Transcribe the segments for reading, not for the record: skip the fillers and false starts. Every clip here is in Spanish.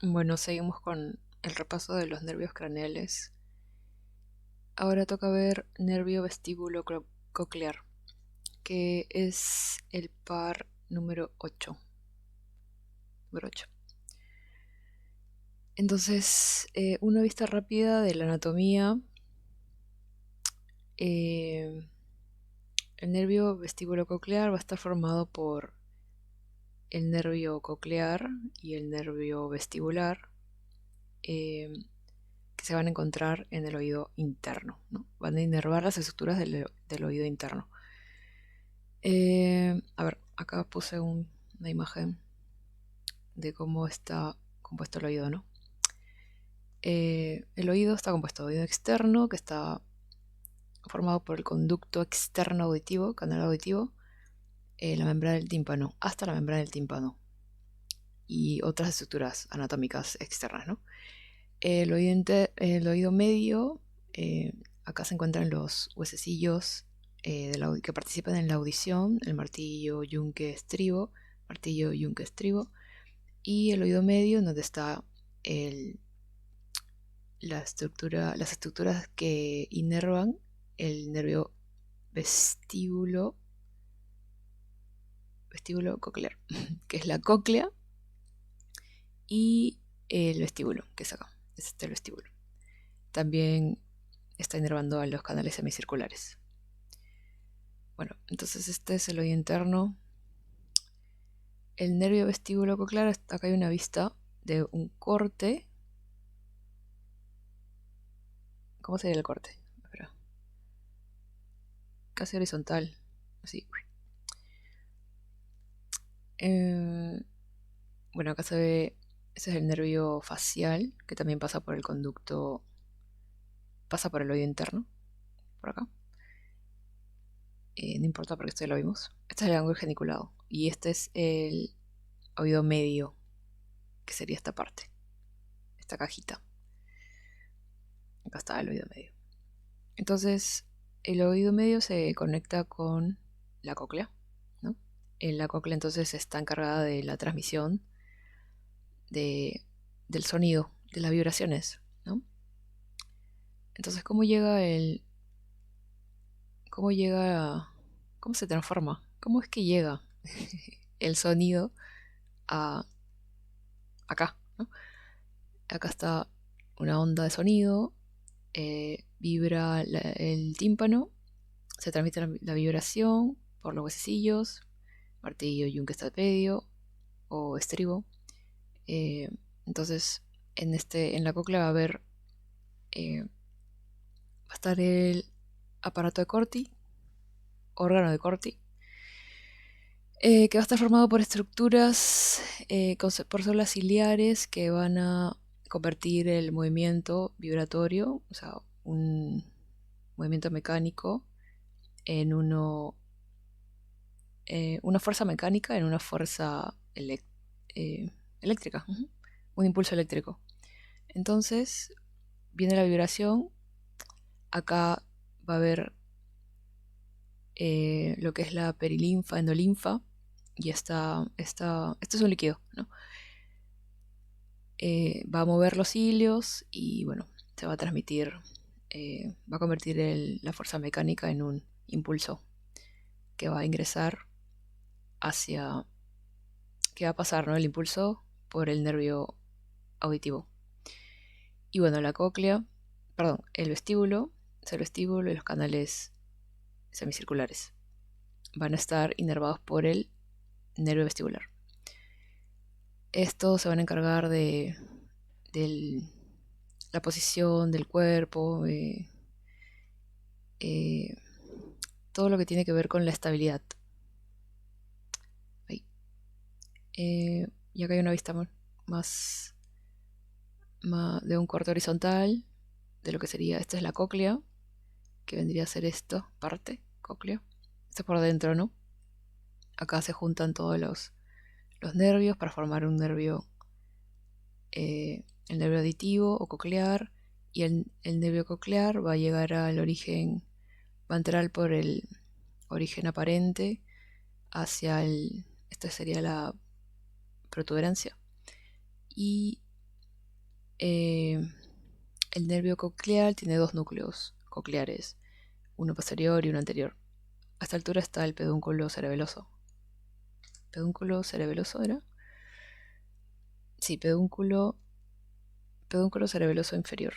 Bueno, seguimos con el repaso de los nervios craneales. Ahora toca ver nervio vestíbulo coclear, que es el par número 8. Número 8. Entonces, una vista rápida de la anatomía. eh, el nervio vestíbulo coclear va a estar formado por el nervio coclear y el nervio vestibular, eh, que se van a encontrar en el oído interno, ¿no? Van a inervar las estructuras del oído interno. A ver, acá puse una imagen de cómo está compuesto el oído, ¿no? El oído está compuesto de oído externo, que está formado por el conducto externo auditivo, canal auditivo, la membrana del tímpano, hasta la membrana del tímpano y otras estructuras anatómicas externas, ¿no? El oído medio, acá se encuentran los huesecillos que participan en la audición, el martillo, yunque, estribo, martillo, yunque, estribo, y el oído medio, en donde está las estructuras que inervan el nervio vestíbulo, vestíbulo coclear, que es la cóclea, y el vestíbulo, que es acá, es este el vestíbulo. También está inervando a los canales semicirculares. Bueno, entonces este es el oído interno. El nervio vestíbulo coclear, acá hay una vista de un corte. ¿Cómo sería el corte? Espera. Casi horizontal. Así. Eh, bueno, acá se ve. Ese es el nervio facial, que también pasa por el conducto. Pasa por el oído interno. Por acá. No importa porque esto ya lo vimos. Este es el ángulo geniculado. Y este es el oído medio, que sería esta parte. Esta cajita. Acá está el oído medio. Entonces, el oído medio se conecta con la cóclea, ¿no? La cóclea entonces está encargada de la transmisión de, del sonido, de las vibraciones, ¿no? Entonces, cómo llega, cómo se transforma? ¿Cómo es que llega el sonido a acá, ¿no? Acá está una onda de sonido, vibra el tímpano, se transmite la vibración por los huesecillos, martillo, yunque, estapédio o estribo. Eh, entonces, en la cóclea va a haber, va a estar el aparato de Corti, órgano de Corti, que va a estar formado por estructuras, por células ciliares que van a convertir el movimiento vibratorio, o sea, un movimiento mecánico, en una fuerza mecánica en una fuerza eléctrica, un impulso eléctrico. Entonces viene la vibración, acá va a haber lo que es la perilinfa, endolinfa, y esto es un líquido, ¿no? Va a mover los cilios y bueno, se va a transmitir, va a convertir la fuerza mecánica en un impulso que va a ingresar hacia, que va a pasar, ¿no? El impulso por el nervio auditivo. Y bueno, la cóclea, perdón, el vestíbulo y los canales semicirculares van a estar inervados por el nervio vestibular. Estos se van a encargar de la posición del cuerpo, eh, todo lo que tiene que ver con la estabilidad. Ahí. Y acá hay una vista más, de un corte horizontal de lo que sería, esta es la cóclea, que vendría a ser esto, parte, cóclea. Esto es por dentro, ¿no? Acá se juntan todos los nervios para formar un nervio, el nervio auditivo o coclear, y el nervio coclear va a llegar al origen, va a entrar por el origen aparente hacia esta sería la protuberancia, y Eh, el nervio coclear tiene dos núcleos cocleares, uno posterior y uno anterior. A esta altura está el pedúnculo cerebeloso. ¿Pedúnculo cerebeloso era? Sí, pedúnculo cerebeloso inferior.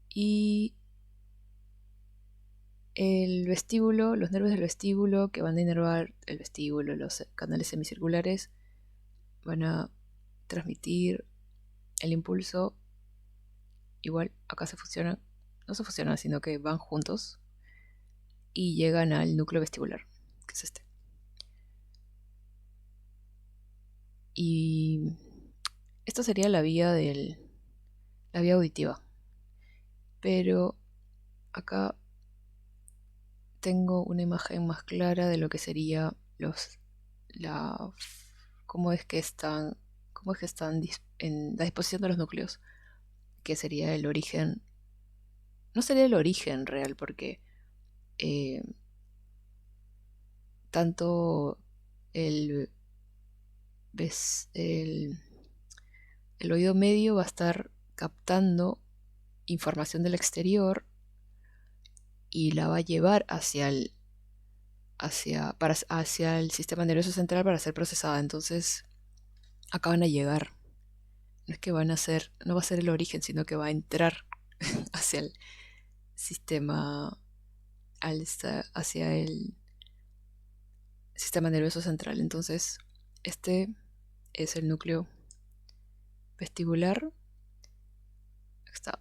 Y el vestíbulo, los nervios del vestíbulo que van a inervar el vestíbulo, los canales semicirculares, van a transmitir el impulso. Igual acá no se fusionan, sino que van juntos y llegan al núcleo vestibular, que es este. Y esta sería la vía auditiva. Pero acá tengo una imagen más clara de lo que sería la, cómo es que están en la disposición de los núcleos, que sería el origen. No sería el origen real, porque eh, tanto el, el, el oído medio va a estar captando información del exterior y la va a llevar hacia el sistema nervioso central para ser procesada. Entonces, acá van a llegar. No es que no va a ser el origen, sino que va a entrar hacia el sistema, hacia el sistema nervioso central. Entonces, este es el núcleo vestibular. Aquí está,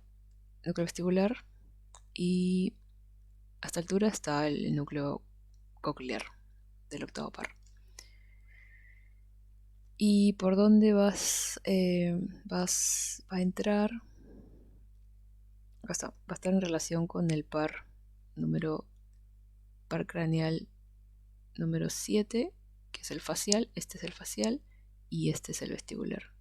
núcleo vestibular. Y a esta altura está el núcleo coclear del octavo par. ¿Y por dónde vas a entrar? Acá está, va a estar en relación con el par craneal número 7, que es el facial. Este es el facial y este es el vestibular.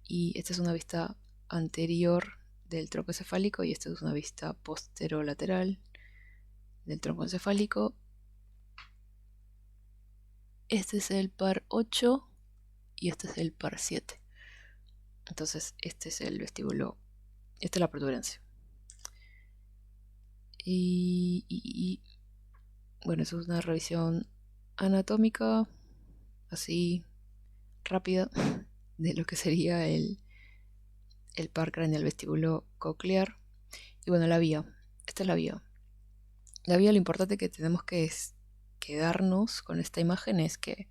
Y esta es una vista anterior del tronco encefálico y esta es una vista posterolateral del tronco encefálico. Este es el par 8 y este es el par 7. Entonces este es el vestíbulo, esta es la protuberancia. Y bueno, eso es una revisión anatómica así rápida de lo que sería el par craneal vestíbulo coclear. Y bueno, la vía, esta es la vía. La vía, lo importante que tenemos que quedarnos con esta imagen es que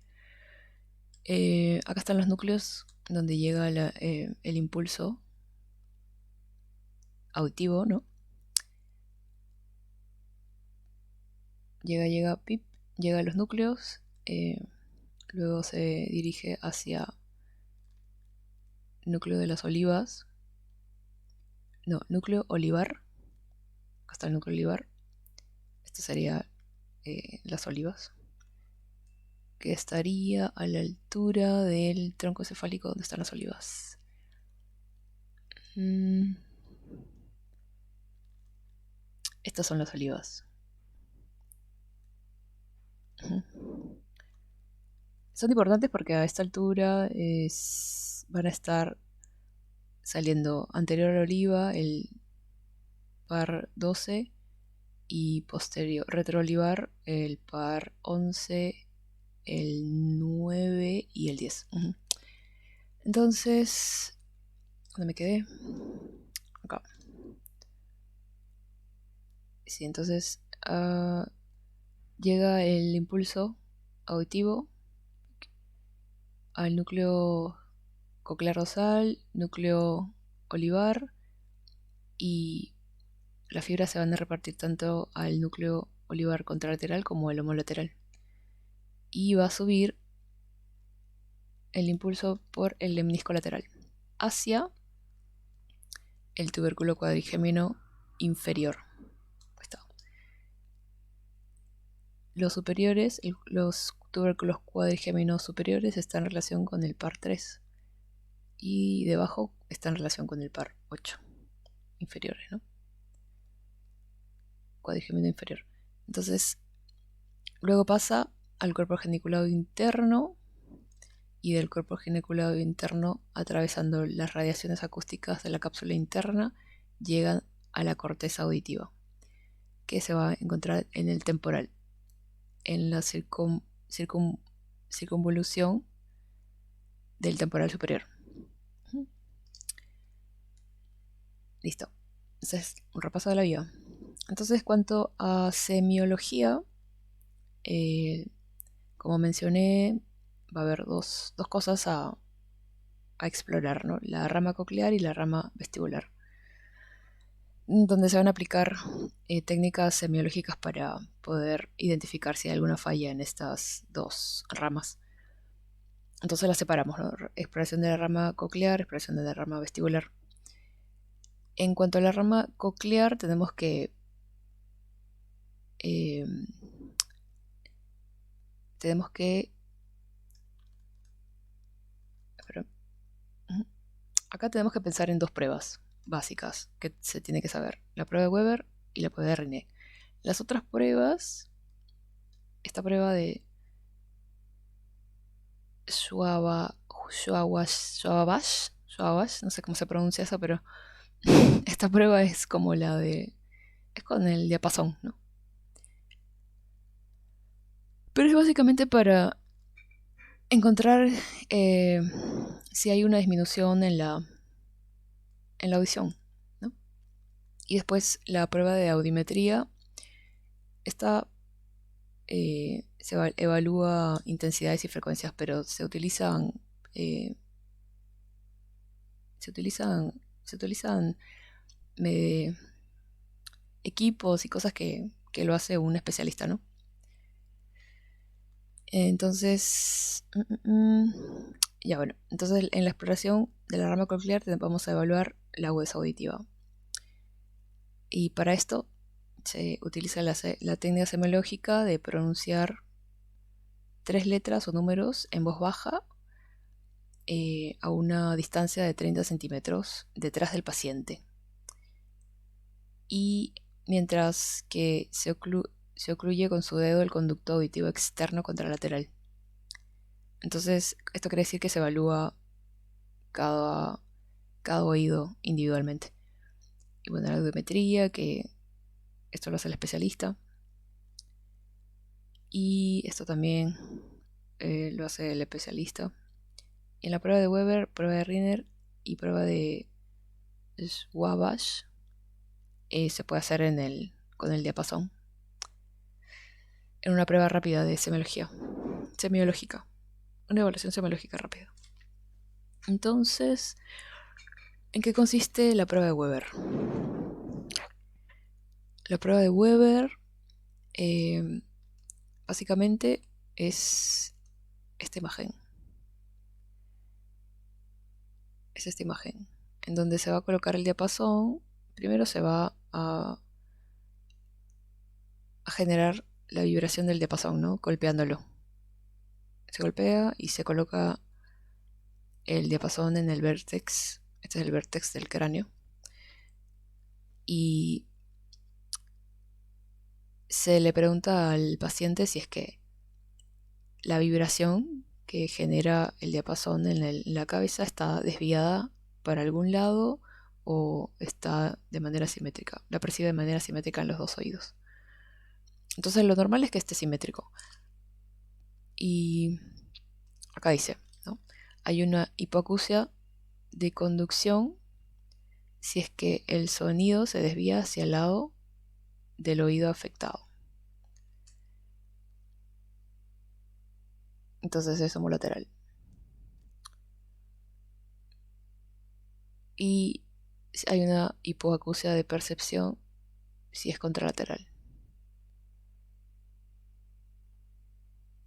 acá están los núcleos donde llega el impulso auditivo, ¿no? Llega a los núcleos, luego se dirige hacia núcleo de las olivas, no, núcleo olivar, acá está el núcleo olivar, este sería las olivas, que estaría a la altura del tronco cefálico donde están las olivas. Estas son las olivas. Son importantes porque a esta altura van a estar saliendo anterior a la oliva el par 12 y posterior retroolivar el par 11, el 9 y el 10. Entonces, ¿dónde me quedé? Acá. Sí, entonces llega el impulso auditivo al núcleo coclear dorsal, núcleo olivar, y las fibras se van a repartir tanto al núcleo olivar contralateral como al homolateral. Y va a subir el impulso por el lemnisco lateral hacia el tubérculo cuadrigémino inferior. Los superiores, los tubérculos cuadrigéminos superiores están en relación con el par 3 y debajo está en relación con el par 8 inferiores, ¿no? Cuadrigémino inferior. Entonces, luego pasa al cuerpo geniculado interno y del cuerpo geniculado interno, atravesando las radiaciones acústicas de la cápsula interna, llegan a la corteza auditiva, que se va a encontrar en el temporal, en la circunvolución del temporal superior. Listo. Entonces, un repaso de la vida. Entonces, cuanto a semiología, como mencioné, va a haber dos cosas a explorar, ¿no? La rama coclear y la rama vestibular, donde se van a aplicar técnicas semiológicas para poder identificar si hay alguna falla en estas dos ramas. Entonces las separamos, ¿no? Exploración de la rama coclear, exploración de la rama vestibular. En cuanto a la rama coclear, tenemos que eh, acá tenemos que pensar en dos pruebas básicas que se tiene que saber: la prueba de Weber y la prueba de Rinne. Las otras pruebas, esta prueba de Schwabash, no sé cómo se pronuncia eso, pero esta prueba es como la de, es con el diapasón, ¿no? Pero es básicamente para encontrar si hay una disminución en la audición, ¿no? Y después la prueba de audiometría, esta evalúa intensidades y frecuencias, pero se utilizan eh, equipos y cosas que lo hace un especialista, ¿no? Entonces, ya bueno, entonces en la exploración de la rama coclear vamos a evaluar la agudeza auditiva. Y para esto se utiliza la técnica semiológica de pronunciar 3 letras o números en voz baja a una distancia de 30 centímetros detrás del paciente. Y mientras que se ocluye con su dedo el conducto auditivo externo contralateral. Entonces, esto quiere decir que se evalúa cada oído individualmente. Y bueno, la audiometría, que esto lo hace el especialista. Y esto también lo hace el especialista. Y en la prueba de Weber, prueba de Rinner y prueba de Schwabash se puede hacer con el diapasón. En una prueba rápida de semiológica. Una evaluación semiológica rápida. Entonces, ¿en qué consiste la prueba de Weber? La prueba de Weber básicamente es esta imagen. Es esta imagen, en donde se va a colocar el diapasón. Primero se va a generar la vibración del diapasón, ¿no? Golpeándolo. Se golpea y se coloca el diapasón en el vértex. Este es el vértex del cráneo. Y se le pregunta al paciente si es que la vibración que genera el diapasón en la cabeza está desviada para algún lado o está de manera simétrica. La percibe de manera simétrica en los dos oídos. Entonces lo normal es que esté simétrico. Y acá dice, ¿no? Hay una hipoacusia de conducción si es que el sonido se desvía hacia el lado del oído afectado. Entonces es homolateral. Y hay una hipoacusia de percepción si es contralateral.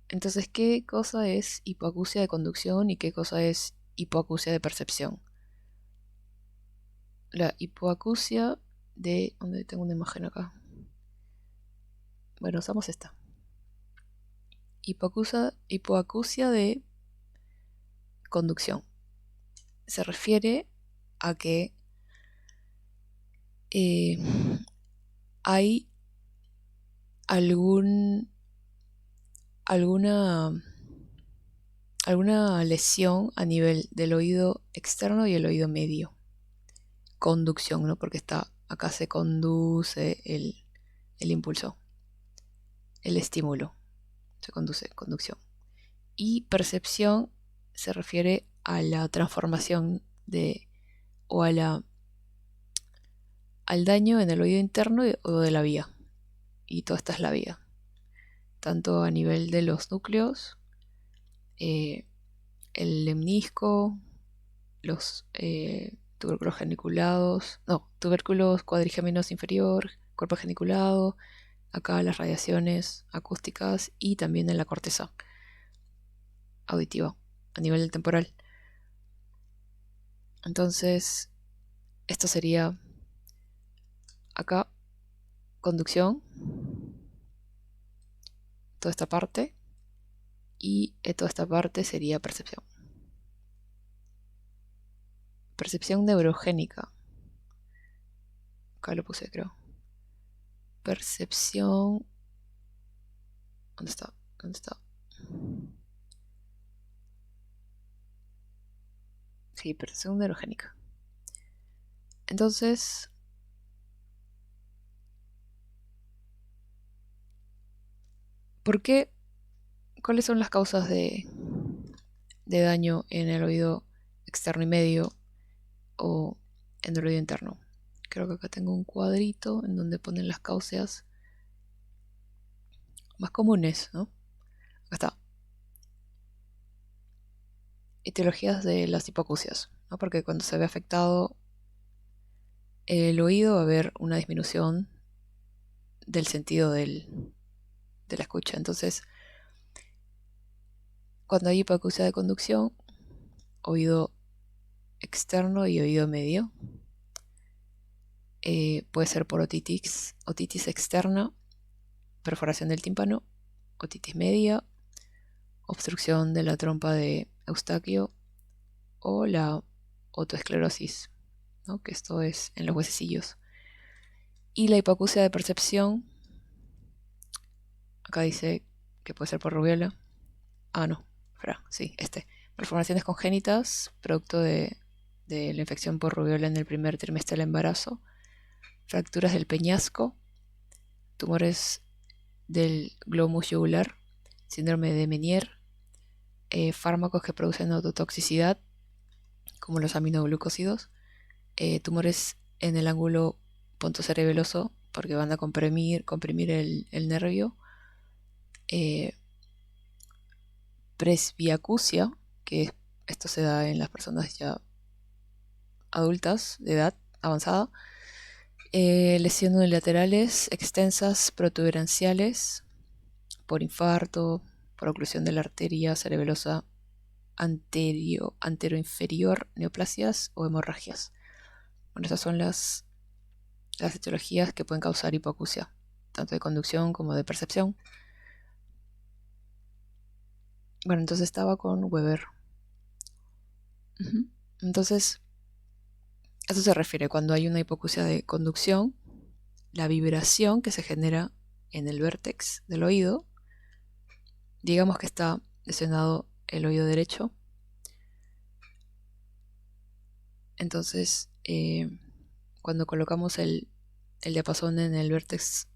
Entonces, ¿qué cosa es hipoacusia de conducción y qué cosa es hipoacusia de percepción? La hipoacusia de... ¿Dónde tengo una imagen acá? Bueno, usamos esta. Hipoacusia de conducción. Se refiere a que hay alguna alguna lesión a nivel del oído externo y el oído medio. Conducción, ¿no? Porque acá se conduce el impulso, el estímulo, se conduce, conducción. Y percepción se refiere a la transformación o al daño en el oído interno o de la vía. Y toda esta es la vía. Tanto a nivel de los núcleos, el lemnisco, los tubérculos geniculados, tubérculos cuadrigéminos inferior, cuerpo geniculado, acá las radiaciones acústicas y también en la corteza auditiva a nivel del temporal. Entonces, esto sería acá conducción, toda esta parte, y toda esta parte sería percepción. Percepción neurogénica. Acá lo puse, creo. Percepción. ¿Dónde está? ¿Dónde está? Sí, percepción neurogénica. Entonces, ¿por qué? ¿Cuáles son las causas de daño en el oído externo y medio o en el oído interno? Creo que acá tengo un cuadrito en donde ponen las causas más comunes, ¿no? Acá está. Etiologías de las hipoacusias, ¿no? Porque cuando se ve afectado el oído va a haber una disminución del sentido de la escucha. Entonces, cuando hay hipoacusia de conducción, oído externo y oído medio, puede ser por otitis externa, perforación del tímpano, otitis media, obstrucción de la trompa de Eustaquio o la otoesclerosis, ¿no? Que esto es en los huesecillos. Y la hipoacusia de percepción, acá dice que puede ser por rubiola. No, sí, malformaciones congénitas, producto de la infección por rubiola en el primer trimestre del embarazo, fracturas del peñasco, tumores del glomus yugular, síndrome de Meniere, fármacos que producen autotoxicidad, como los aminoglucósidos, tumores en el ángulo pontocerebeloso, porque van a comprimir el nervio, presbiacusia, que esto se da en las personas ya adultas de edad avanzada, lesiones unilaterales extensas protuberanciales por infarto, por oclusión de la arteria cerebelosa anteroinferior, neoplasias o hemorragias. Bueno, estas son las etiologías que pueden causar hipoacusia, tanto de conducción como de percepción. Bueno, entonces estaba con Weber. Entonces, eso se refiere cuando hay una hipoacusia de conducción, la vibración que se genera en el vértex del oído, digamos que está lesionado el oído derecho. Entonces, cuando colocamos el diapasón en el vértex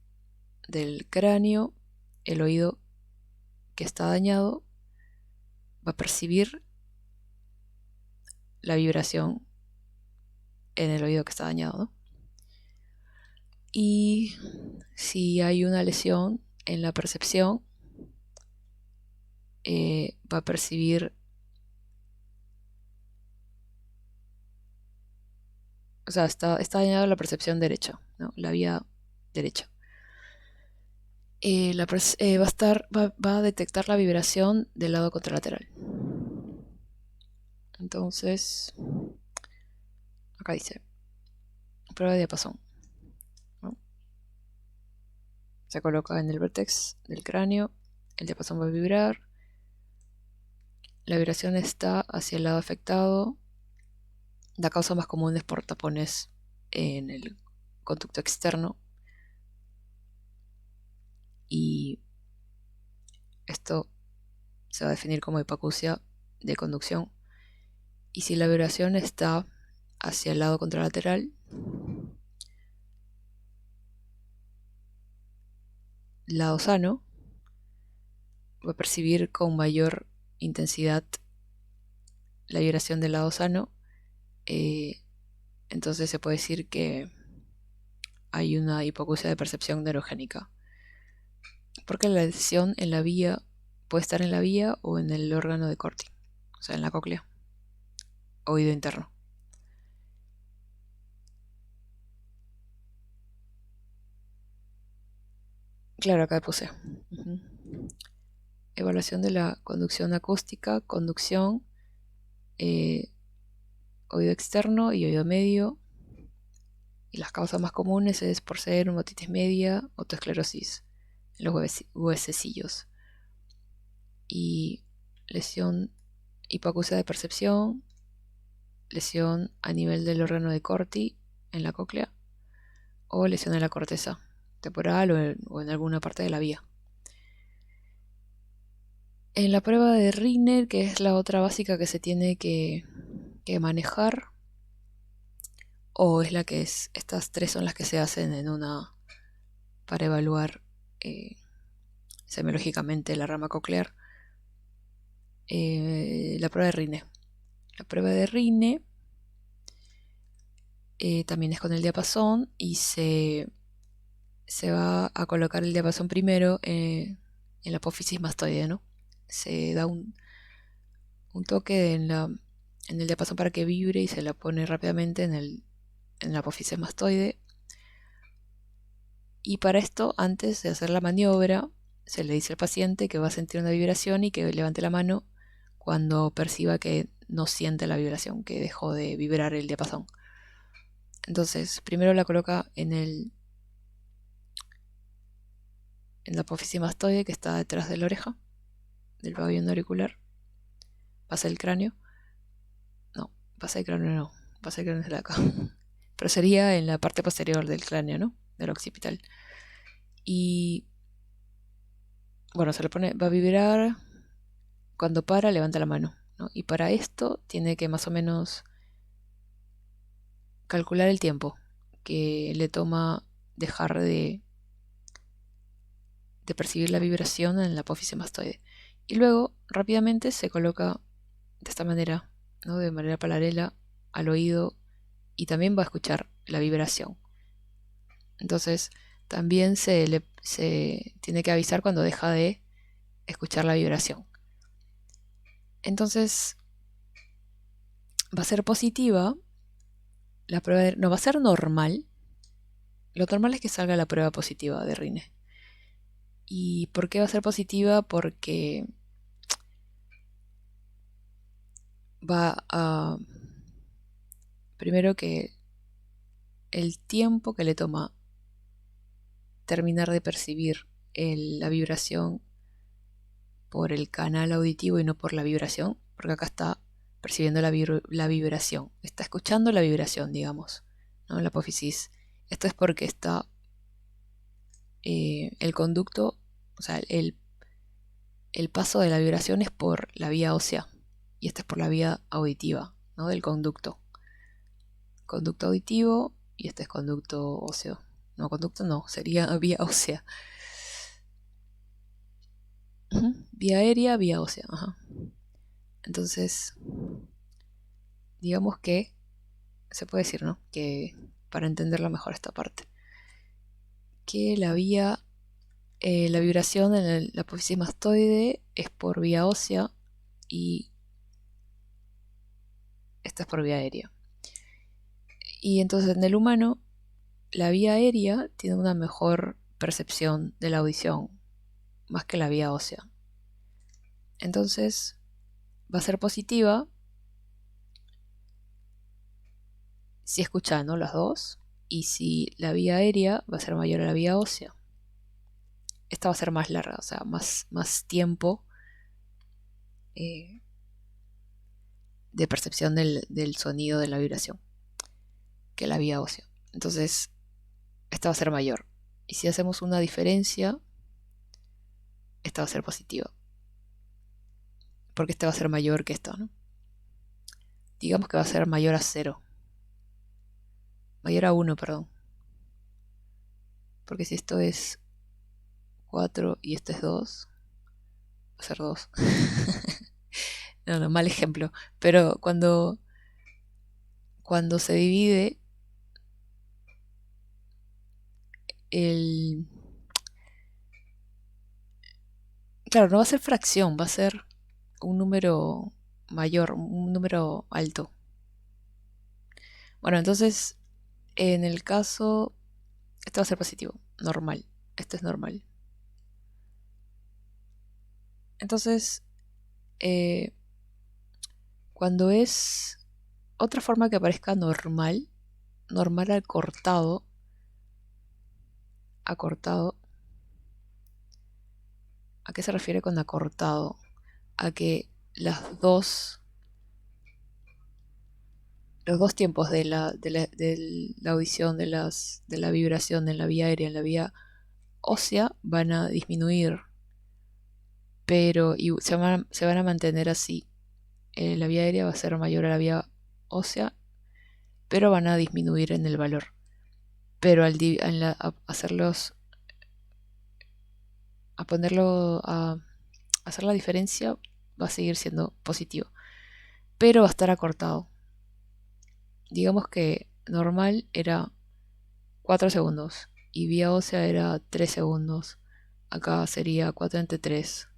del cráneo, el oído que está dañado va a percibir la vibración en el oído que está dañado, ¿no? Y si hay una lesión en la percepción, va a percibir, o sea, está dañada la percepción derecha, ¿no? La vía derecha. Va a detectar la vibración del lado contralateral. Entonces, acá dice, prueba de diapasón, ¿no? Se coloca en el vértex del cráneo, el diapasón va a vibrar, la vibración está hacia el lado afectado. La causa más común es por tapones en el conducto externo, y esto se va a definir como hipoacusia de conducción. Y si la vibración está hacia el lado contralateral, lado sano, va a percibir con mayor intensidad la vibración del lado sano. Entonces se puede decir que hay una hipoacusia de percepción neurogénica. Porque la lesión en la vía puede estar en la vía o en el órgano de Corti, o sea, en la cóclea, oído interno. Claro, acá puse. Evaluación de la conducción acústica, conducción, oído externo y oído medio. Y las causas más comunes es por ser otitis media, otoesclerosis en los huesecillos. Y lesión hipoacusia de percepción, lesión a nivel del órgano de Corti en la cóclea, o lesión en la corteza temporal o en alguna parte de la vía. En la prueba de Rinner, que es la otra básica que se tiene que manejar, o es la que es, estas tres son las que se hacen en una para evaluar semiológicamente la rama coclear. La prueba de Rinner. La prueba de Rinner también es con el diapasón y se va a colocar el diapasón primero en la apófisis mastoide, ¿no? Se da un toque en el diapasón para que vibre y se la pone rápidamente en la apófisis mastoide. Y para esto, antes de hacer la maniobra, se le dice al paciente que va a sentir una vibración y que levante la mano cuando perciba que no siente la vibración, que dejó de vibrar el diapasón. Entonces, primero la coloca en la apófisis mastoide, que está detrás de la oreja, del pabellón auricular. Pasa el cráneo. No, pasa el cráneo no. Pasa el cráneo es de acá. Pero sería en la parte posterior del cráneo, ¿no? Del occipital. Y bueno, se le pone, va a vibrar. Cuando para, levanta la mano, ¿no? Y para esto tiene que más o menos calcular el tiempo que le toma dejar de percibir la vibración en la apófisis mastoide. Y luego rápidamente se coloca de esta manera, ¿no? De manera paralela al oído, y también va a escuchar la vibración. Entonces también se tiene que avisar cuando deja de escuchar la vibración. Entonces va a ser positiva la prueba no va a ser normal. Lo normal es que salga la prueba positiva de Rinner. ¿Y por qué va a ser positiva? Porque va a... Primero que el tiempo que le toma terminar de percibir la vibración por el canal auditivo y no por la vibración, porque acá está percibiendo la vibración, está escuchando la vibración, digamos, ¿no? En la apófisis. Esto es porque está el conducto, o sea, el paso de la vibración es por la vía ósea y esta es por la vía auditiva, ¿no? Del conducto. Conducto auditivo y este es conducto óseo. No, conducto no, sería vía ósea. Vía aérea, vía ósea. Entonces, digamos que se puede decir, ¿no? Que para entenderlo mejor esta parte, que la vibración en la apófisis mastoide es por vía ósea y esta es por vía aérea. Y entonces en el humano la vía aérea tiene una mejor percepción de la audición, más que la vía ósea. Entonces va a ser positiva si escuchan, ¿no? Las dos, y si la vía aérea va a ser mayor a la vía ósea. Esta va a ser más larga, o sea, más tiempo de percepción del sonido de la vibración que la vía ósea. Entonces, esta va a ser mayor. Y si hacemos una diferencia, esta va a ser positiva. porque este va a ser mayor que esto, ¿no? Digamos que va a ser mayor a 0. Mayor a 1, perdón. Porque si esto es 4 y esto es 2, va a ser 2. No, mal ejemplo. Pero cuando se divide el... Claro, no va a ser fracción, va a ser un número mayor, un número alto. Bueno, entonces, en el caso, esto va a ser positivo, normal. Esto es normal. Entonces, eh, cuando es otra forma que aparezca normal, normal acortado, ¿a qué se refiere con acortado? A que los dos tiempos de la audición, de la vibración en la vía aérea y en la vía ósea van a disminuir, pero se van a mantener así. La vía aérea va a ser mayor a la vía ósea, pero van a disminuir en el valor. Pero a hacerlos, a ponerlo, a hacer la diferencia, va a seguir siendo positivo, pero va a estar acortado. Digamos que normal era 4 segundos y vía ósea era 3 segundos. Acá sería 4 entre 3.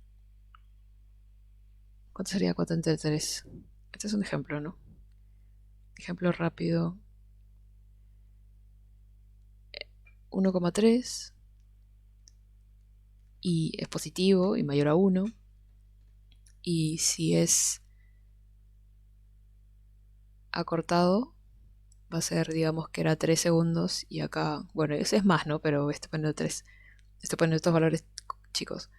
¿Cuánto sería 4 entre 3? Este es un ejemplo, ¿no? Ejemplo rápido. 1,3 y es positivo y mayor a 1. Y si es acortado, va a ser, digamos que era 3 segundos y acá, bueno, ese es más, ¿no? Pero estoy poniendo 3. Estoy poniendo estos valores chicos.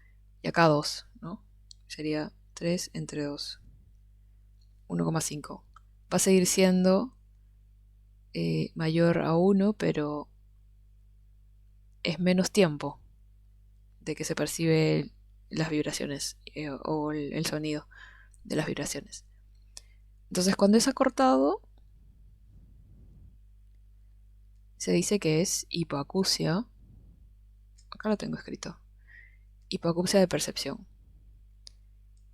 Y acá 2, ¿no? Sería 3 entre 2. 1,5. Va a seguir siendo mayor a 1, pero es menos tiempo de que se percibe las vibraciones o el sonido de las vibraciones. Entonces, cuando es acortado, se dice que es hipoacusia. Acá lo tengo escrito. Hipoacusia de percepción.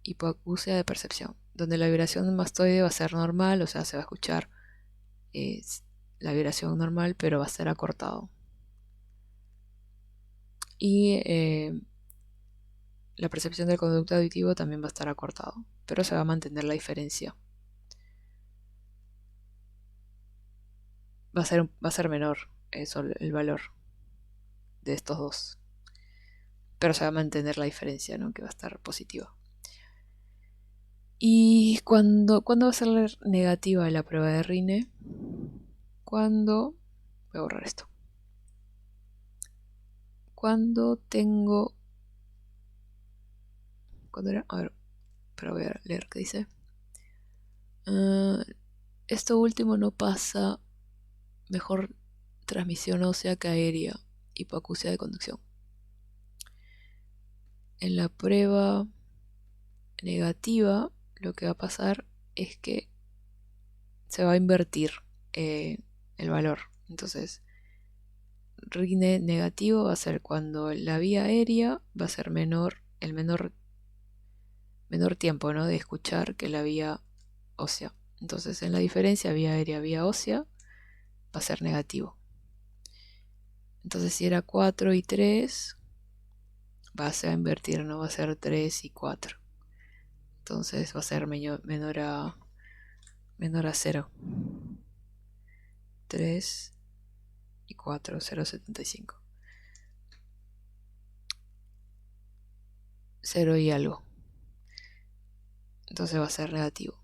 Hipoacusia de percepción. Donde la vibración mastoide va a ser normal, o sea, se va a escuchar la vibración normal, pero va a ser acortado. Y la percepción del conducto auditivo también va a estar acortado, pero se va a mantener la diferencia. Va a ser menor eso, el valor de estos dos. Pero se va a mantener la diferencia, ¿no? Que va a estar positiva. ¿Y cuándo va a ser negativa la prueba de Rine? Cuando... Voy a borrar esto. Cuando tengo... ¿Cuándo era? A ver, pero voy a leer qué dice. Esto último no pasa mejor transmisión ósea que aérea, hipoacusia de conducción. En la prueba negativa, lo que va a pasar es que se va a invertir el valor. Entonces, Rine negativo va a ser cuando la vía aérea va a ser el menor tiempo, ¿no? De escuchar que la vía ósea. Entonces, en la diferencia vía aérea, vía ósea, va a ser negativo. Entonces, si era 4 y 3, va a invertir, no va a ser 3 y 4. Entonces va a ser menor a 0. 3 y 4, 0,75. 0 y algo. Entonces va a ser negativo.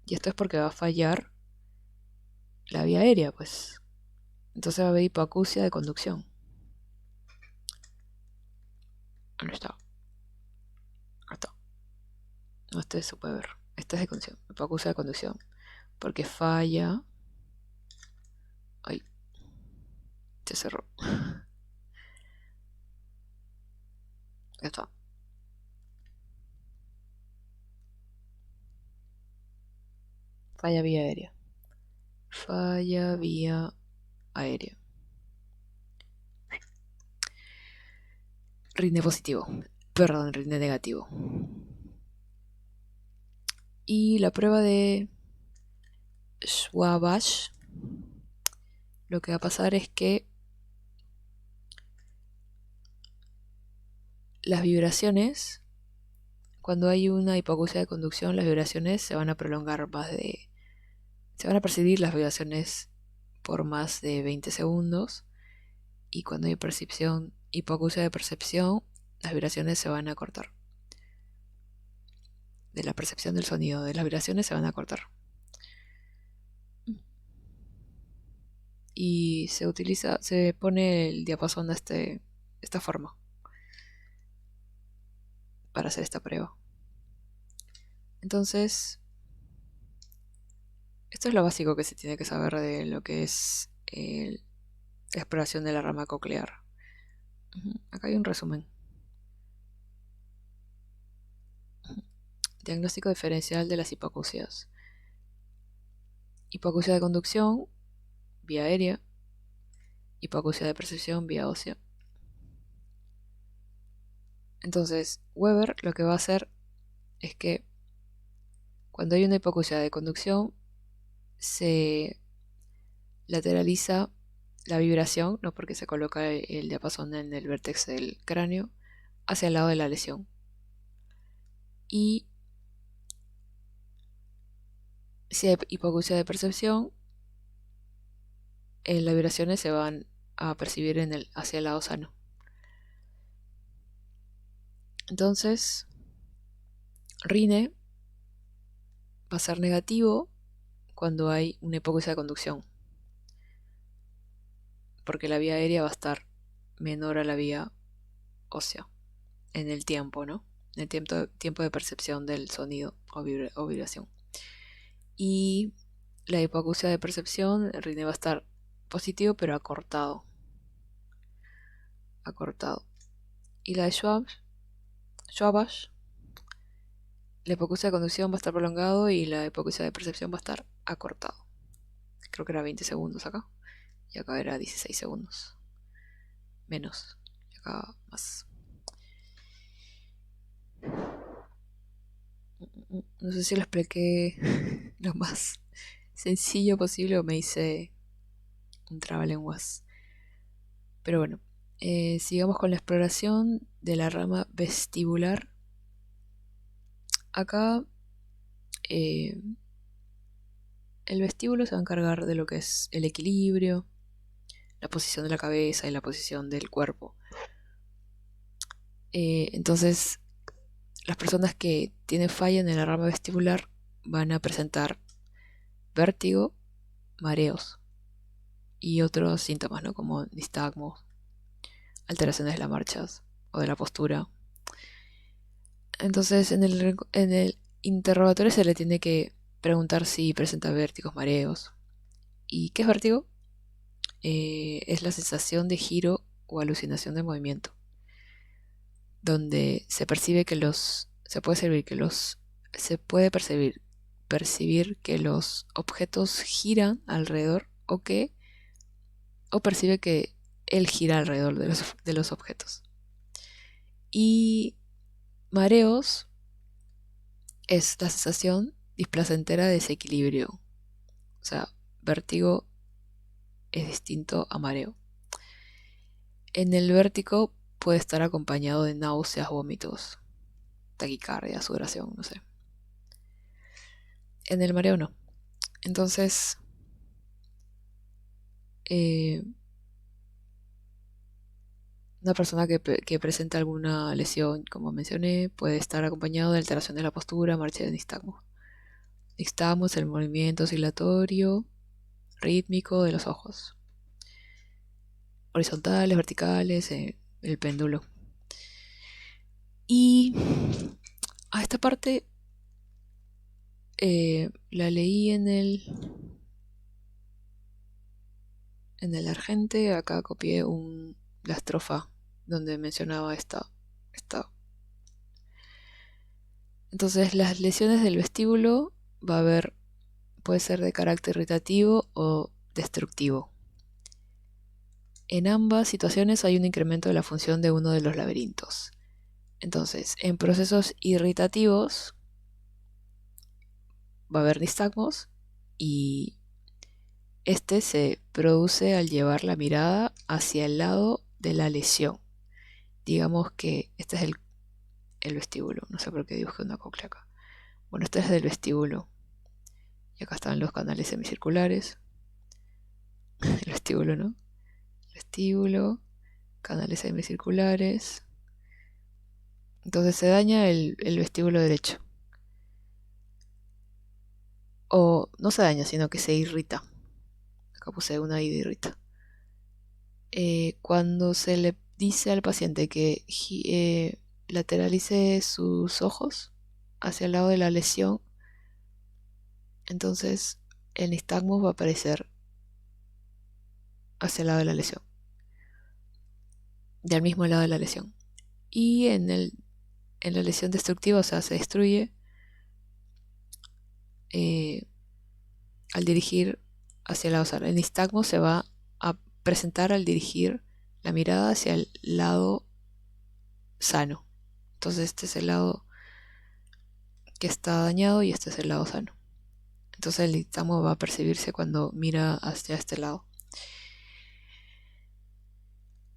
Y esto es porque va a fallar la vía aérea, pues. Entonces va a haber hipoacusia de conducción. ¿Dónde está? Acá está. No, este se puede ver. Este es de conducción. Hipoacusia de conducción. Porque falla. Ay, se cerró. Ya está. Falla vía aérea. Falla vía aérea. Rinde positivo. Perdón, rinde negativo. Y la prueba de Schwabash, lo que va a pasar es que las vibraciones, cuando hay una hipoacusia de conducción, las vibraciones se van a prolongar se van a percibir las vibraciones por más de 20 segundos, y cuando hay hipoacusia de percepción, las vibraciones se van a cortar. De la percepción del sonido, de las vibraciones se van a cortar. Y se pone el diapasón de esta forma para hacer esta prueba. Entonces, esto es lo básico que se tiene que saber de lo que es la exploración de la rama coclear. Acá hay un resumen. Diagnóstico diferencial de las hipoacusias. Hipoacusia de conducción, vía aérea. Hipoacusia de percepción, vía ósea. Entonces, Weber lo que va a hacer es que cuando hay una hipoacusia de conducción, se lateraliza la vibración, no porque se coloca el diapasón en el vértex del cráneo, hacia el lado de la lesión. Y si hay hipoacusia de percepción, las vibraciones se van a percibir hacia el lado sano. Entonces, RINE va a ser negativo cuando hay una hipoacusia de conducción, porque la vía aérea va a estar menor a la vía ósea en el tiempo, ¿no? En el tiempo de percepción del sonido o vibración. Y la hipoacusia de percepción, el RINE va a estar positivo pero acortado. Y la de Schwabash, la hipoacusia de conducción va a estar prolongado y la hipoacusia de percepción va a estar acortado. Creo que era 20 segundos acá. Y acá era 16 segundos. Menos. Y acá más. No sé si lo expliqué lo más sencillo posible o me hice un trabalenguas. Pero bueno, sigamos con la exploración de la rama vestibular. Acá el vestíbulo se va a encargar de lo que es el equilibrio, la posición de la cabeza y la posición del cuerpo. Entonces, las personas que tienen falla en la rama vestibular van a presentar vértigo, mareos y otros síntomas, ¿no? Como nistagmos, alteraciones de las marchas o de la postura. Entonces, en el interrogatorio se le tiene que preguntar si presenta vértigos, mareos. ¿Y qué es vértigo? Es la sensación de giro o alucinación de movimiento, donde se percibe se puede percibir que los objetos giran alrededor o percibe que él gira alrededor de los objetos. Y mareos es la sensación displacentera de desequilibrio. O sea, vértigo es distinto a mareo. En el vértigo puede estar acompañado de náuseas, vómitos, taquicardia, sudoración, no sé. En el mareo no. Entonces, una persona que presenta alguna lesión, como mencioné, puede estar acompañado de alteración de la postura, marcha de nistagmo. Nistagmo es el movimiento oscilatorio rítmico de los ojos. Horizontales, verticales, el péndulo. Y a esta parte la leí en el Argente. Acá copié la estrofa donde mencionaba esta. Entonces, las lesiones del vestíbulo va a haber puede ser de carácter irritativo o destructivo. En ambas situaciones hay un incremento de la función de uno de los laberintos. Entonces, en procesos irritativos va a haber nistagmos y este se produce al llevar la mirada hacia el lado de la lesión. Digamos que este es el vestíbulo. No sé por qué dibujé una cóclea acá. Bueno, este es el vestíbulo. Y acá están los canales semicirculares. El vestíbulo, ¿no? Vestíbulo, canales semicirculares. Entonces se daña el vestíbulo derecho. O no se daña, sino que se irrita. Acá puse una I de irrita. Cuando se le dice al paciente que lateralice sus ojos hacia el lado de la lesión, entonces el nistagmus va a aparecer hacia el lado de la lesión, del mismo lado de la lesión. Y en la lesión destructiva, o sea, se destruye al dirigir hacia el lado sano. El nistagmo se va a presentar al dirigir la mirada hacia el lado sano. Entonces este es el lado que está dañado y este es el lado sano. Entonces el nistagmo va a percibirse cuando mira hacia este lado.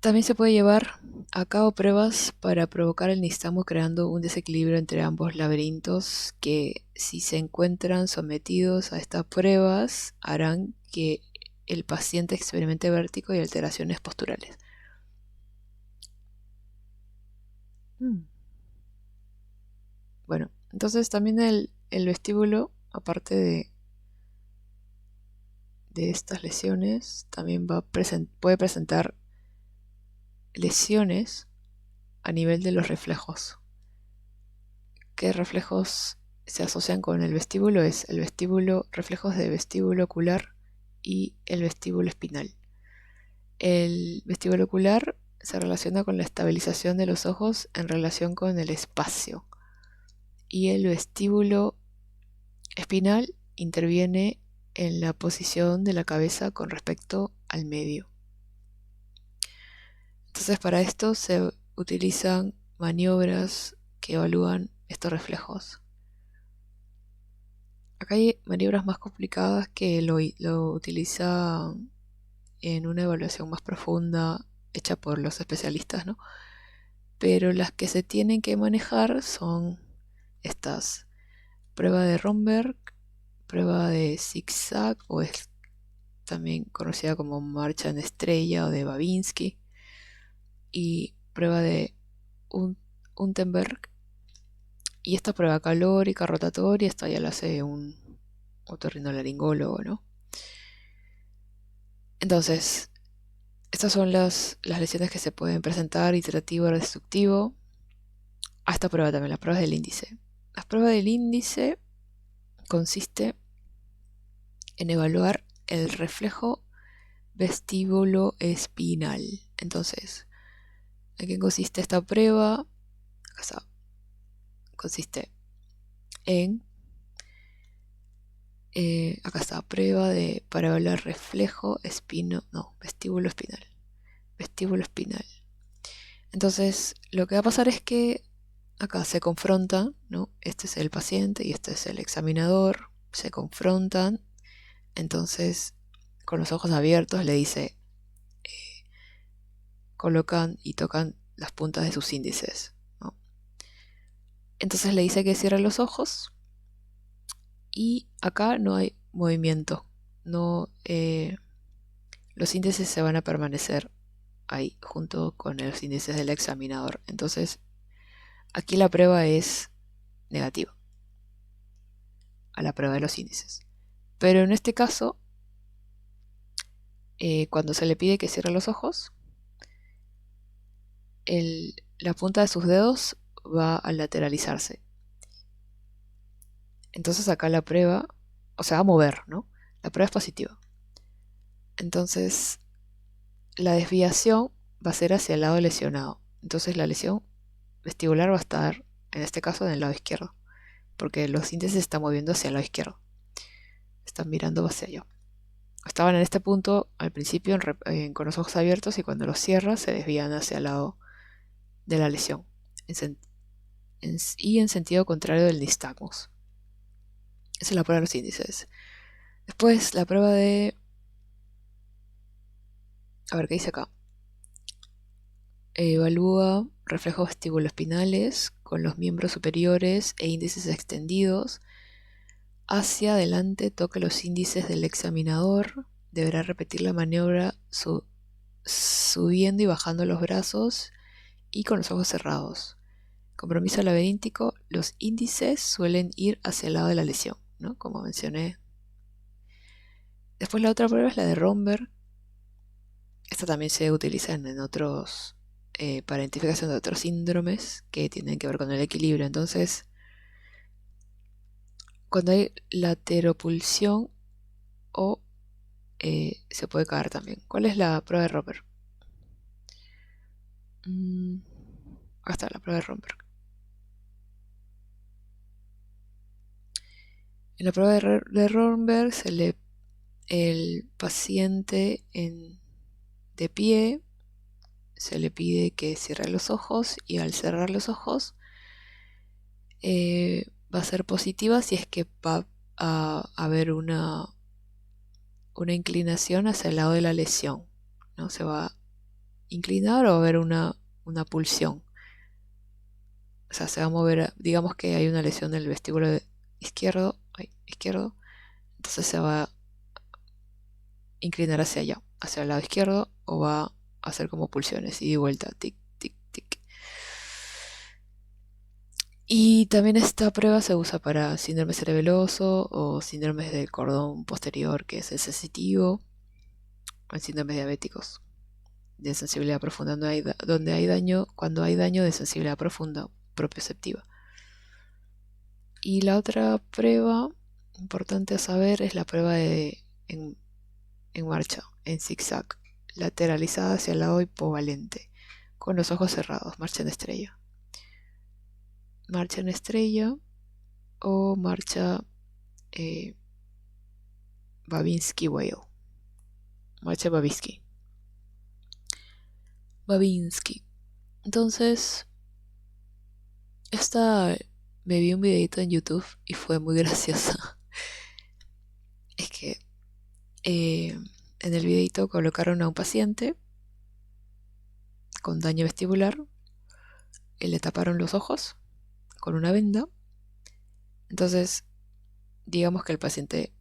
También se puede llevar a cabo pruebas para provocar el nistagmo creando un desequilibrio entre ambos laberintos que, si se encuentran sometidos a estas pruebas, harán que el paciente experimente vértigo y alteraciones posturales. Bueno, entonces también el vestíbulo, aparte de estas lesiones, también puede presentar lesiones a nivel de los reflejos. ¿Qué reflejos se asocian con el vestíbulo? Es el vestíbulo, reflejos de vestíbulo ocular y el vestíbulo espinal. El vestíbulo ocular se relaciona con la estabilización de los ojos en relación con el espacio. Y el vestíbulo espinal interviene en la posición de la cabeza con respecto al medio. Entonces, para esto se utilizan maniobras que evalúan estos reflejos. Acá hay maniobras más complicadas que lo utiliza en una evaluación más profunda hecha por los especialistas, ¿no? Pero las que se tienen que manejar son estas: prueba de Romberg, prueba de zigzag, o es también conocida como marcha en estrella, o de Babinski, y prueba de Unterberg. Y esta prueba calórica, rotatoria, esta ya la hace un otorrinolaringólogo, ¿no? Entonces, estas son las lesiones que se pueden presentar: iterativo o destructivo. Esta prueba también, las pruebas del índice. Las pruebas del índice consiste en evaluar el reflejo vestíbulo espinal. Entonces, ¿en qué consiste esta prueba? Acá está. Consiste en acá está, prueba para evaluar reflejo vestíbulo espinal. Vestíbulo espinal. Entonces, lo que va a pasar es que acá se confrontan, ¿no? Este es el paciente y este es el examinador. Se confrontan. Entonces, con los ojos abiertos, le dice, colocan y tocan las puntas de sus índices, ¿no? Entonces le dice que cierre los ojos y acá no hay movimiento. No, los índices se van a permanecer ahí junto con los índices del examinador. Entonces, aquí la prueba es negativa a la prueba de los índices. Pero en este caso, cuando se le pide que cierre los ojos, la punta de sus dedos va a lateralizarse. Entonces acá la prueba, o sea, va a mover, ¿no? La prueba es positiva. Entonces, la desviación va a ser hacia el lado lesionado. Entonces la lesión vestibular va a estar, en este caso, en el lado izquierdo, porque los índices se están moviendo hacia el lado izquierdo. están mirando hacia allá. Estaban en este punto al principio con los ojos abiertos y cuando los cierras se desvían hacia el lado de la lesión y en sentido contrario del nistagmus. Esa es la prueba de los índices. Después la prueba de... A ver, ¿qué dice acá? Evalúa reflejos vestibuloespinales con los miembros superiores e índices extendidos. Hacia adelante toca los índices del examinador. Deberá repetir la maniobra subiendo y bajando los brazos y con los ojos cerrados. Compromiso laberíntico, los índices suelen ir hacia el lado de la lesión, ¿no? Como mencioné. Después la otra prueba es la de Romberg. Esta también se utiliza en otros, para identificación de otros síndromes que tienen que ver con el equilibrio. Entonces, cuando hay lateropulsión o se puede caer también. ¿Cuál es la prueba de Romberg? Acá está la prueba de Romberg. En la prueba de Romberg el paciente de pie se le pide que cierre los ojos y al cerrar los ojos va a ser positiva si es que va a haber una inclinación hacia el lado de la lesión, ¿no? Se va a inclinar o va a haber una pulsión. O sea, se va a mover, digamos que hay una lesión del vestíbulo izquierdo, entonces se va a inclinar hacia allá, hacia el lado izquierdo, o va a hacer como pulsiones y de vuelta, tic, tic, tic. Y también esta prueba se usa para síndrome cerebeloso o síndromes del cordón posterior, que es el sensitivo, o en síndromes diabéticos de sensibilidad profunda, donde hay daño, cuando hay daño de sensibilidad profunda propioceptiva. Y la otra prueba importante a saber es la prueba en marcha, en zigzag, lateralizada hacia el lado hipovalente, con los ojos cerrados, marcha en estrella. Marcha en estrella o marcha Babinski Whale. Marcha Babinski. Entonces, me vi un videito en YouTube y fue muy graciosa. Es que en el videito colocaron a un paciente con daño vestibular y le taparon los ojos con una venda. Entonces, digamos que el paciente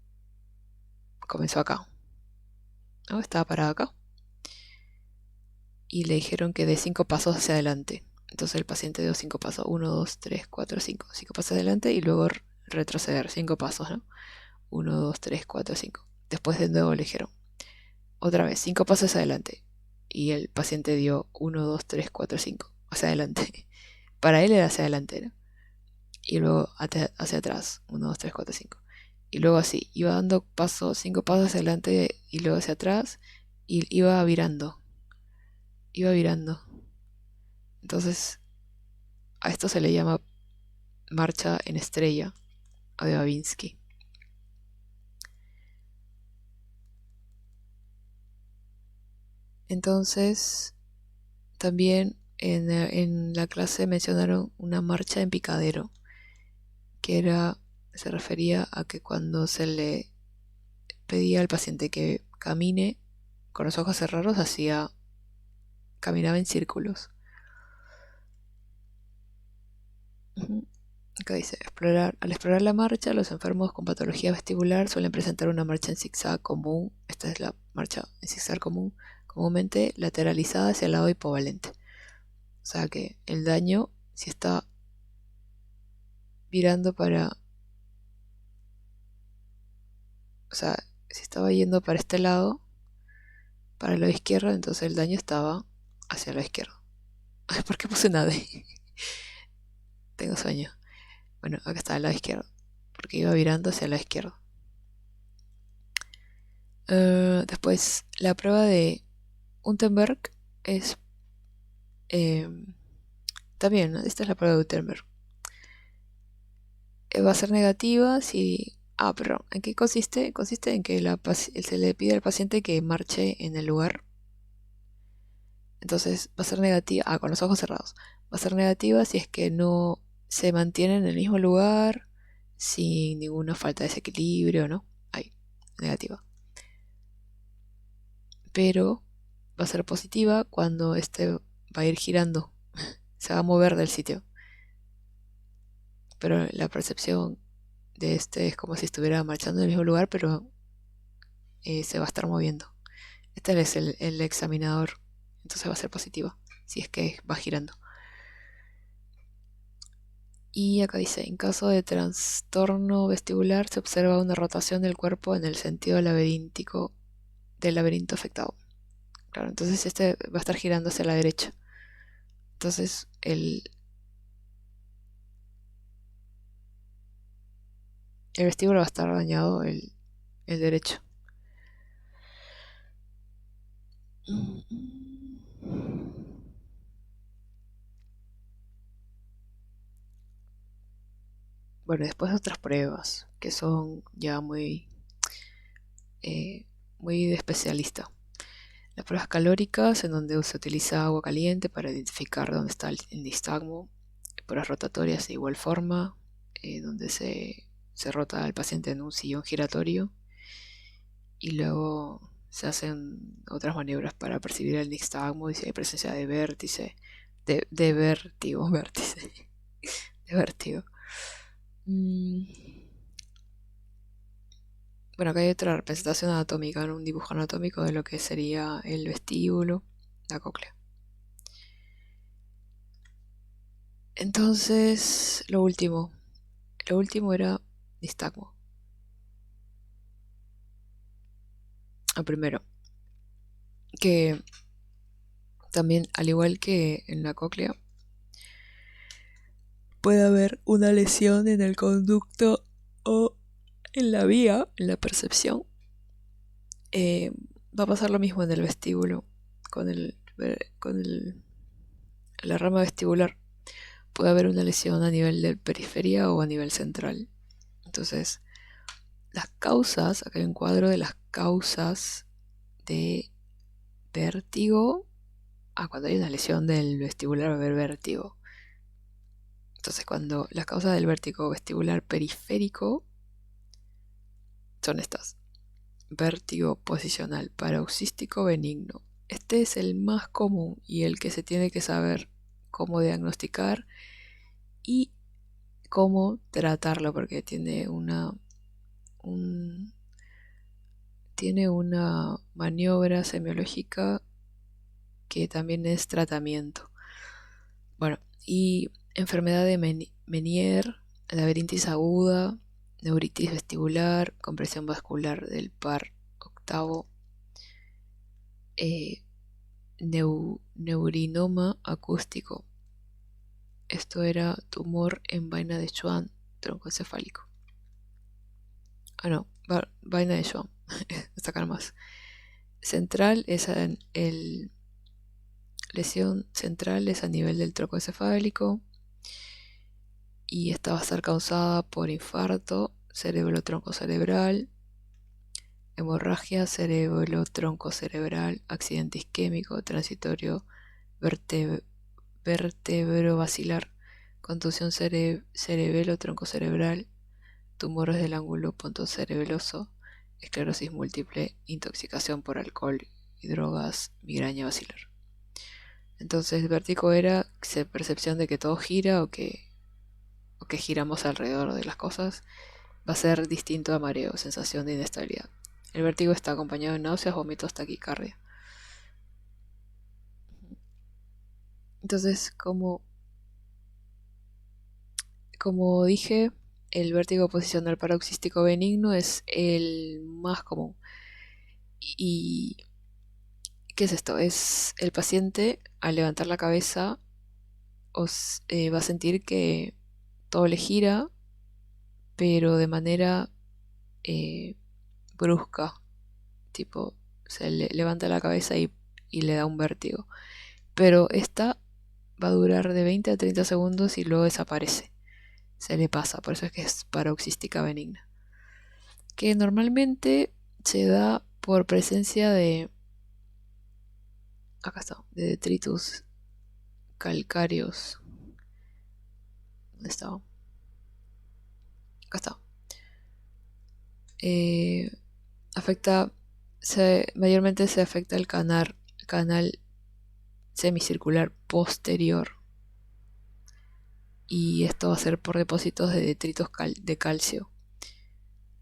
comenzó acá, ¿no? Estaba parado acá. Y le dijeron que dé 5 pasos hacia adelante. Entonces el paciente dio 5 pasos. 1, 2, 3, 4, 5. 5 pasos adelante y luego retroceder. 5 pasos, ¿no? 1, 2, 3, 4, 5. Después de nuevo le dijeron, otra vez, 5 pasos adelante. Y el paciente dio 1, 2, 3, 4, 5. Hacia adelante. Para él era hacia adelante, ¿no? Y luego hacia atrás. 1, 2, 3, 4, 5. Y luego así. Iba dando 5 pasos hacia adelante y luego hacia atrás. Y iba virando. Entonces, a esto se le llama marcha en estrella o de Babinski. Entonces, también en la clase mencionaron una marcha en picadero, que se refería a que cuando se le pedía al paciente que camine con los ojos cerrados, caminaba en círculos. Acá dice, al explorar la marcha, los enfermos con patología vestibular suelen presentar una marcha en zigzag común. Esta es la marcha en zigzag común, comúnmente lateralizada hacia el lado hipovalente. O sea que el daño, si está virando si estaba yendo para este lado, para el lado izquierdo, entonces el daño estaba hacia el lado izquierdo. ¿Por qué puse una D? Tengo sueño. Bueno, acá está el lado izquierdo, porque iba virando hacia el lado izquierdo. Después, la prueba de Unterberg es también, ¿no? Esta es la prueba de Unterberg. Va a ser negativa si Perdón, ¿en qué consiste? Consiste en que se le pide al paciente que marche en el lugar. Entonces va a ser negativa, con los ojos cerrados. Va a ser negativa si es que no se mantiene en el mismo lugar, sin ninguna falta de desequilibrio, ¿no? Ahí, negativa. Pero va a ser positiva cuando este va a ir girando, se va a mover del sitio. Pero la percepción de este es como si estuviera marchando en el mismo lugar, pero se va a estar moviendo. Este es el examinador, entonces va a ser positiva si es que va girando. Y acá dice, en caso de trastorno vestibular se observa una rotación del cuerpo en el sentido laberíntico del laberinto afectado. Claro, entonces este va a estar girando hacia la derecha. Entonces el vestíbulo va a estar dañado, el derecho. Bueno, después otras pruebas que son ya muy de especialista. Las pruebas calóricas, en donde se utiliza agua caliente para identificar dónde está el nistagmo. Pruebas rotatorias de igual forma, donde se rota al paciente en un sillón giratorio. Y luego se hacen otras maniobras para percibir el nistagmo y si hay presencia de vértice. De vértigo, vértice. De vértigo. Bueno, acá hay otra representación anatómica, ¿no? Un dibujo anatómico de lo que sería el vestíbulo, la cóclea. Entonces, lo último era nistagmo. Primero, que también, al igual que en la cóclea, puede haber una lesión en el conducto o en la vía, en la percepción. Va a pasar lo mismo en el vestíbulo, con la rama vestibular. Puede haber una lesión a nivel de periferia o a nivel central. Entonces, las causas, acá hay un cuadro de las causas de vértigo. Cuando hay una lesión del vestibular va a haber vértigo. Entonces, cuando las causas del vértigo vestibular periférico son estas: vértigo posicional paroxístico benigno. Este es el más común y el que se tiene que saber cómo diagnosticar y cómo tratarlo, porque tiene una maniobra semiológica que también es tratamiento. Bueno, y enfermedad de Menier, laberintis aguda, neuritis vestibular, compresión vascular del par octavo, neurinoma acústico. Esto era tumor en vaina de Schwann, tronco encefálico. No, vaina de Schwann, sacar más. Central es lesión central es a nivel del tronco encefálico y esta va a estar causada por infarto cerebro-tronco cerebral, hemorragia cerebro-tronco cerebral, accidente isquémico transitorio vertebrovascular, contusión cerebelo-tronco cerebral, tumores del ángulo pontocerebeloso, esclerosis múltiple, intoxicación por alcohol y drogas, migraña basilar. Entonces el vértigo era percepción de que todo gira o que giramos alrededor de las cosas. Va a ser distinto a mareo, sensación de inestabilidad. El vértigo está acompañado de náuseas, vómitos, taquicardia. Entonces, como dije, el vértigo posicional paroxístico benigno es el más común. ¿Y qué es esto? Es el paciente al levantar la cabeza va a sentir que todo le gira, pero de manera brusca. Tipo, se levanta la cabeza y le da un vértigo. Pero esta va a durar de 20 a 30 segundos y luego desaparece. Se le pasa, por eso es que es paroxística benigna. que normalmente se da por presencia de, acá está, de detritus calcáreos. ¿Dónde está? Acá está. Afecta, mayormente se afecta el canal semicircular posterior, y esto va a ser por depósitos de detritos de calcio,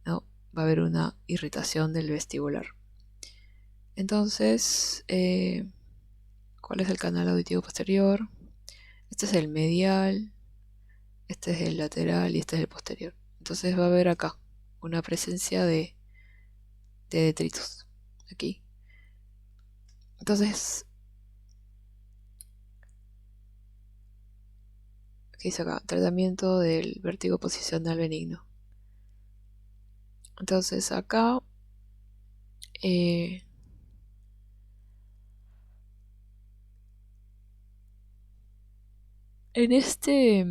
¿no? Va a haber una irritación del vestibular. Entonces, ¿cuál es el canal auditivo posterior? Este es el medial, este es el lateral y este es el posterior. Entonces va a haber acá una presencia de detritos aquí. Entonces, ¿qué dice acá? Tratamiento del vértigo posicional benigno. Entonces acá en este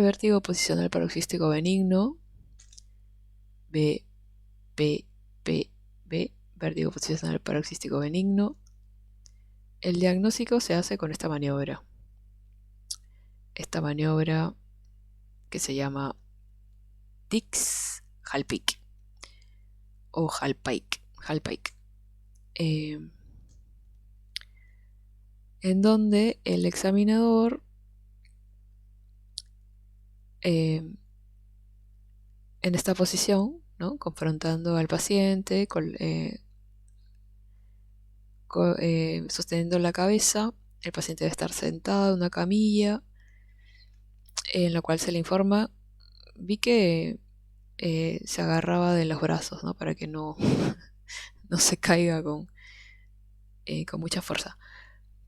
vértigo posicional paroxístico benigno, B, P, P, B, vértigo posicional paroxístico benigno, el diagnóstico se hace con esta maniobra. Esta maniobra que se llama Dix-Hallpike o Hallpike, en donde el examinador en esta posición, ¿no? Confrontando al paciente, sosteniendo la cabeza, el paciente debe estar sentado en una camilla en la cual se le informa. Vi que se agarraba de los brazos, ¿no? Para que no, no se caiga con mucha fuerza,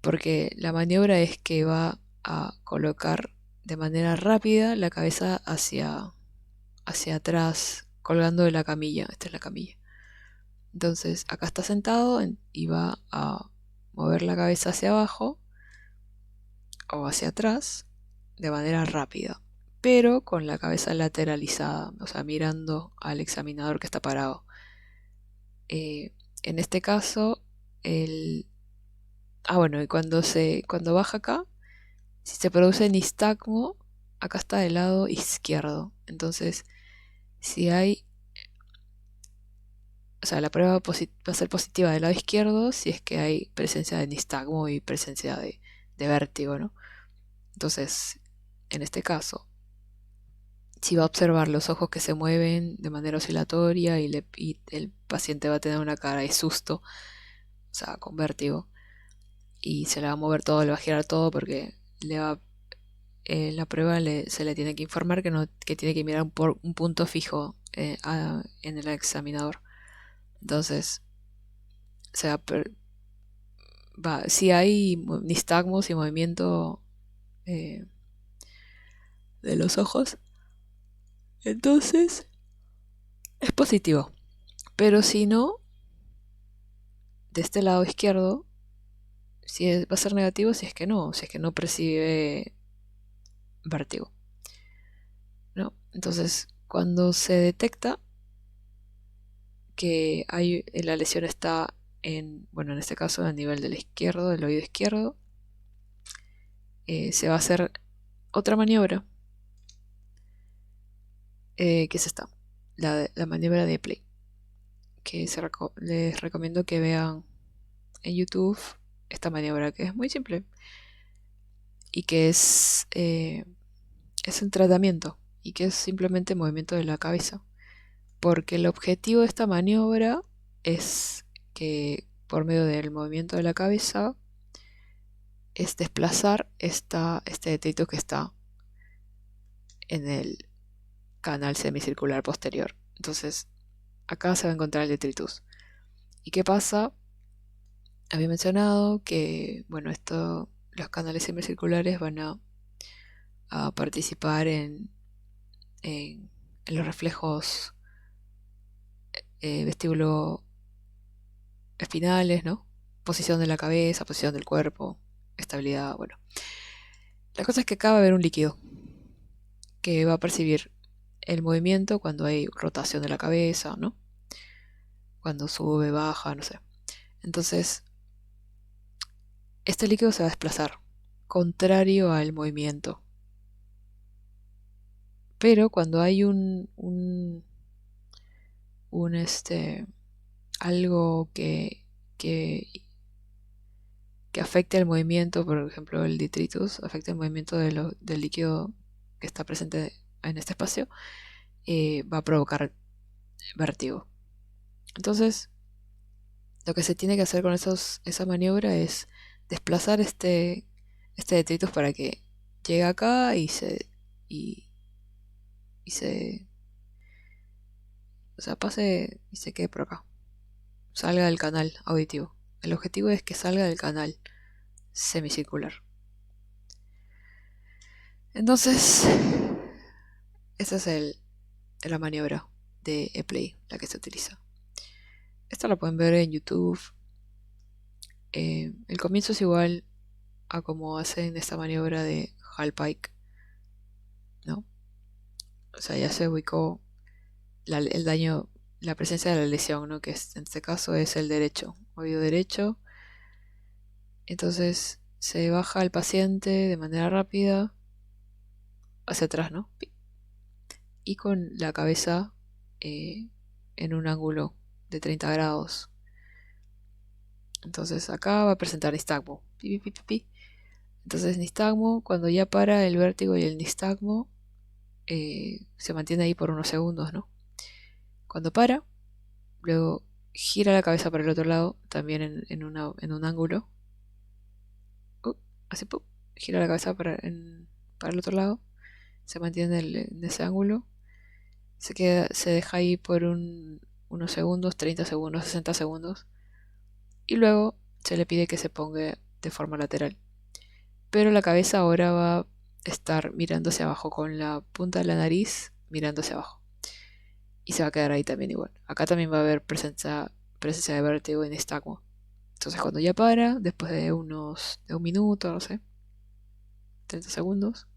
porque la maniobra es que va a colocar de manera rápida la cabeza hacia atrás, colgando de la camilla. Esta es la camilla. Entonces acá está sentado y va a mover la cabeza hacia abajo o hacia atrás de manera rápida, pero con la cabeza lateralizada, o sea, mirando al examinador que está parado. En este caso, bueno, y cuando baja acá, si se produce nistagmo, acá está del lado izquierdo. Entonces, si hay, o sea, la prueba va a ser positiva del lado izquierdo si es que hay presencia de nistagmo y presencia de vértigo, ¿no? Entonces, en este caso, si va a observar los ojos que se mueven de manera oscilatoria y el paciente va a tener una cara de susto, o sea, con vértigo, y se le va a mover todo, le va a girar todo porque en la prueba se le tiene que informar que tiene que mirar un punto fijo en el examinador. Entonces, se si hay nistagmos y movimiento eh, de los ojos, entonces es positivo. Pero si no, de este lado izquierdo, va a ser negativo si es que no percibe vértigo, ¿no? Entonces, cuando se detecta que la lesión está en este caso a nivel del oído izquierdo, se va a hacer otra maniobra, que es esta, la maniobra de play, que les recomiendo que vean en YouTube esta maniobra, que es muy simple y que es un tratamiento y que es simplemente movimiento de la cabeza, porque el objetivo de esta maniobra es que por medio del movimiento de la cabeza es desplazar este detrito que está en el canal semicircular posterior. Entonces, acá se va a encontrar el detritus. ¿Y qué pasa? Había mencionado que, bueno, los canales semicirculares van a participar en los reflejos vestíbulo espinales, ¿no? Posición de la cabeza, posición del cuerpo, estabilidad, bueno. La cosa es que acá va a haber un líquido que va a percibir el movimiento cuando hay rotación de la cabeza, ¿no? Cuando sube, baja, no sé. Entonces, este líquido se va a desplazar, contrario al movimiento. Pero cuando hay algo que afecte el movimiento, por ejemplo el detritus, afecta el movimiento del líquido que está presente en este espacio, va a provocar vértigo. Entonces, lo que se tiene que hacer con esa maniobra es desplazar este detritus para que llegue acá y, y se, o sea, pase y se quede por acá, salga del canal auditivo. El objetivo es que salga del canal semicircular. Entonces, esa es la maniobra de E-Play, la que se utiliza. Esta la pueden ver en YouTube. El comienzo es igual a como hacen esta maniobra de Hallpike, ¿no? O sea, ya se ubicó el daño, la presencia de la lesión, ¿no? Que en este caso es el derecho, oído derecho. Entonces se baja al paciente de manera rápida hacia atrás, ¿no? Y con la cabeza en un ángulo de 30 grados. Entonces acá va a presentar nistagmo. Pi, pi, pi, pi. Entonces nistagmo, cuando ya para el vértigo y el nistagmo, se mantiene ahí por unos segundos, ¿no? Cuando para, luego gira la cabeza para el otro lado, también en un ángulo. Así, gira la cabeza para el otro lado, se mantiene en ese ángulo, se deja ahí por unos segundos, 30 segundos, 60 segundos, y luego se le pide que se ponga de forma lateral. Pero la cabeza ahora va a estar mirando hacia abajo, con la punta de la nariz mirando hacia abajo. Y se va a quedar ahí también igual. Acá también va a haber presencia de vértigo y nistagmo. Entonces cuando ya para, después de un minuto, no sé, 30 segundos,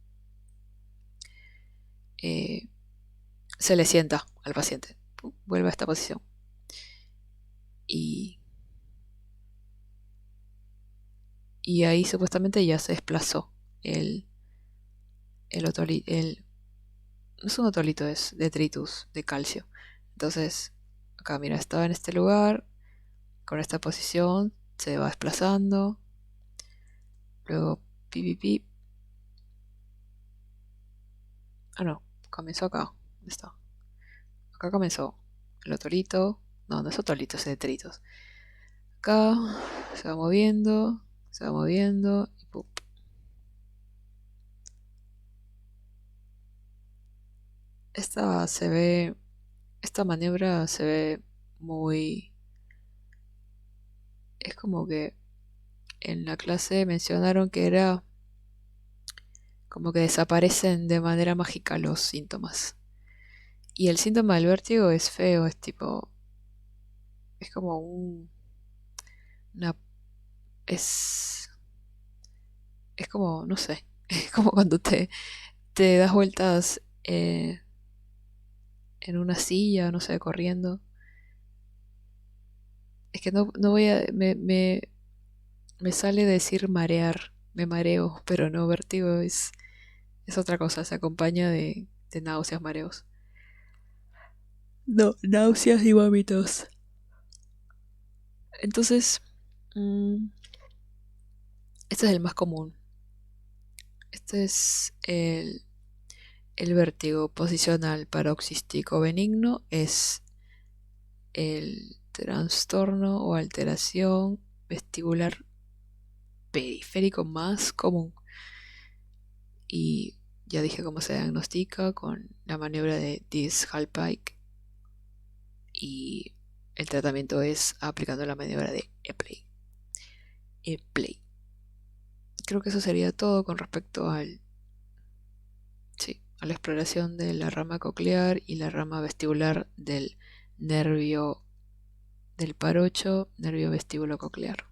se le sienta al paciente. Vuelve a esta posición. Y ahí supuestamente ya se desplazó el otolito, no es un otolito, es detritus de calcio. Entonces, acá mira, estaba en este lugar, con esta posición, se va desplazando. Luego, pi, pi, pi. Ah, no, comenzó acá. ¿Dónde está? Acá comenzó el otolito. No, no es otolito, es detritus. Acá se va moviendo, y ¡pum! Esta maniobra se ve muy... Es como que en la clase mencionaron que era como que desaparecen de manera mágica los síntomas. Y el síntoma del vértigo es feo, es tipo... Es como una... Es... Es como, no sé, es como cuando te das vueltas en una silla, no sé, corriendo. Es que no voy a... Me sale decir marear, me mareo, pero no, vértigo es otra cosa, se acompaña de náuseas, mareos. No, náuseas y vómitos. Entonces, este es el más común. Este es el vértigo posicional paroxístico benigno, es el trastorno o alteración vestibular periférico más común. Y ya dije cómo se diagnostica con la maniobra de Diels-Hallpike. Y el tratamiento es aplicando la maniobra de E-Play. E-Play. Creo que eso sería todo con respecto a la exploración de la rama coclear y la rama vestibular del nervio del paro 8, nervio vestíbulo coclear.